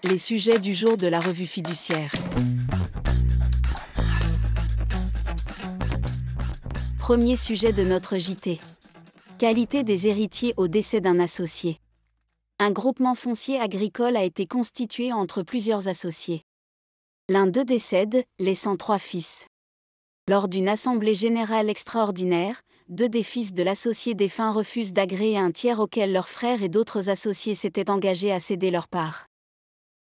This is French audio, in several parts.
Les sujets du jour de la revue fiduciaire. Premier sujet de notre JT. Qualité des héritiers au décès d'un associé. Un groupement foncier agricole a été constitué entre plusieurs associés. L'un d'eux décède, laissant 3 fils. Lors d'une assemblée générale extraordinaire, 2 des fils de l'associé défunt refusent d'agréer un tiers auquel leurs frères et d'autres associés s'étaient engagés à céder leur part.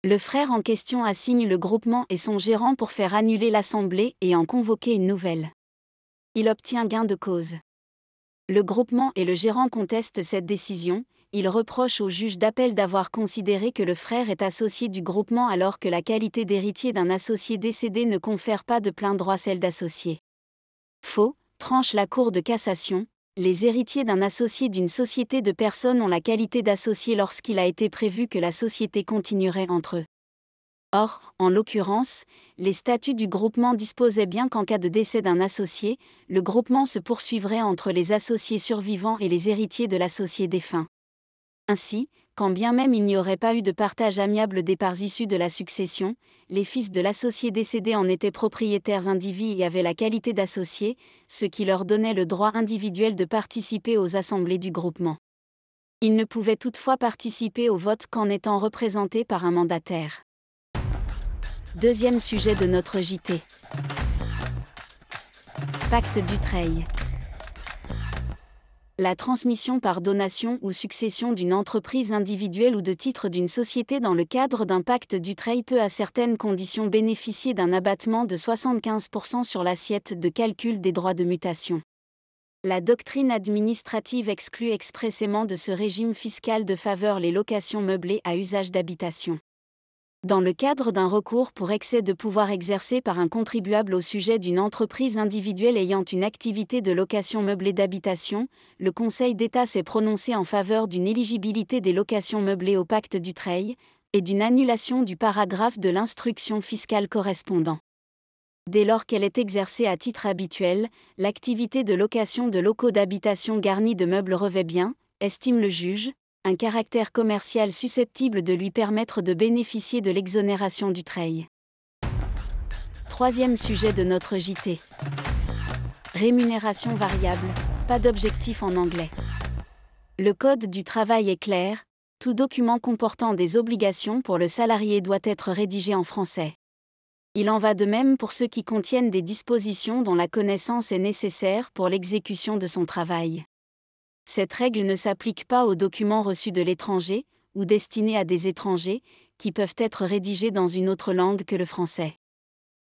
Le frère en question assigne le groupement et son gérant pour faire annuler l'assemblée et en convoquer une nouvelle. Il obtient gain de cause. Le groupement et le gérant contestent cette décision. Ils reprochent au juge d'appel d'avoir considéré que le frère est associé du groupement alors que la qualité d'héritier d'un associé décédé ne confère pas de plein droit celle d'associé. Faux, tranche la Cour de cassation. Les héritiers d'un associé d'une société de personnes ont la qualité d'associé lorsqu'il a été prévu que la société continuerait entre eux. Or, en l'occurrence, les statuts du groupement disposaient bien qu'en cas de décès d'un associé, le groupement se poursuivrait entre les associés survivants et les héritiers de l'associé défunt. Ainsi, quand bien même il n'y aurait pas eu de partage amiable des parts issues de la succession, les fils de l'associé décédé en étaient propriétaires indivis et avaient la qualité d'associés, ce qui leur donnait le droit individuel de participer aux assemblées du groupement. Ils ne pouvaient toutefois participer au vote qu'en étant représentés par un mandataire. Deuxième sujet de notre JT. Pacte Dutreil. La transmission par donation ou succession d'une entreprise individuelle ou de titre d'une société dans le cadre d'un pacte Dutreil peut à certaines conditions bénéficier d'un abattement de 75% sur l'assiette de calcul des droits de mutation. La doctrine administrative exclut expressément de ce régime fiscal de faveur les locations meublées à usage d'habitation. Dans le cadre d'un recours pour excès de pouvoir exercé par un contribuable au sujet d'une entreprise individuelle ayant une activité de location meublée d'habitation, le Conseil d'État s'est prononcé en faveur d'une éligibilité des locations meublées au pacte Dutreil et d'une annulation du paragraphe de l'instruction fiscale correspondant. Dès lors qu'elle est exercée à titre habituel, l'activité de location de locaux d'habitation garnis de meubles revêt bien, estime le juge, un caractère commercial susceptible de lui permettre de bénéficier de l'exonération Dutreil. Troisième sujet de notre JT. Rémunération variable, pas d'objectif en anglais. Le Code du travail est clair, tout document comportant des obligations pour le salarié doit être rédigé en français. Il en va de même pour ceux qui contiennent des dispositions dont la connaissance est nécessaire pour l'exécution de son travail. Cette règle ne s'applique pas aux documents reçus de l'étranger, ou destinés à des étrangers, qui peuvent être rédigés dans une autre langue que le français.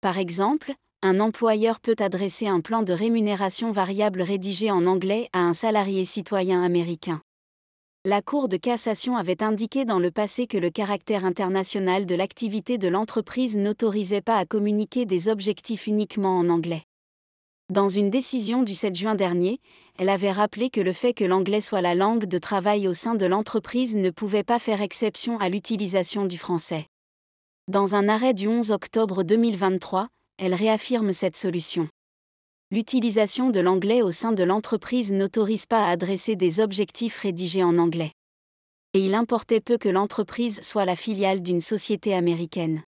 Par exemple, un employeur peut adresser un plan de rémunération variable rédigé en anglais à un salarié citoyen américain. La Cour de cassation avait indiqué dans le passé que le caractère international de l'activité de l'entreprise n'autorisait pas à communiquer des objectifs uniquement en anglais. Dans une décision du 7 juin dernier, elle avait rappelé que le fait que l'anglais soit la langue de travail au sein de l'entreprise ne pouvait pas faire exception à l'utilisation du français. Dans un arrêt du 11 octobre 2023, elle réaffirme cette solution. L'utilisation de l'anglais au sein de l'entreprise n'autorise pas à adresser des objectifs rédigés en anglais. Et il importait peu que l'entreprise soit la filiale d'une société américaine.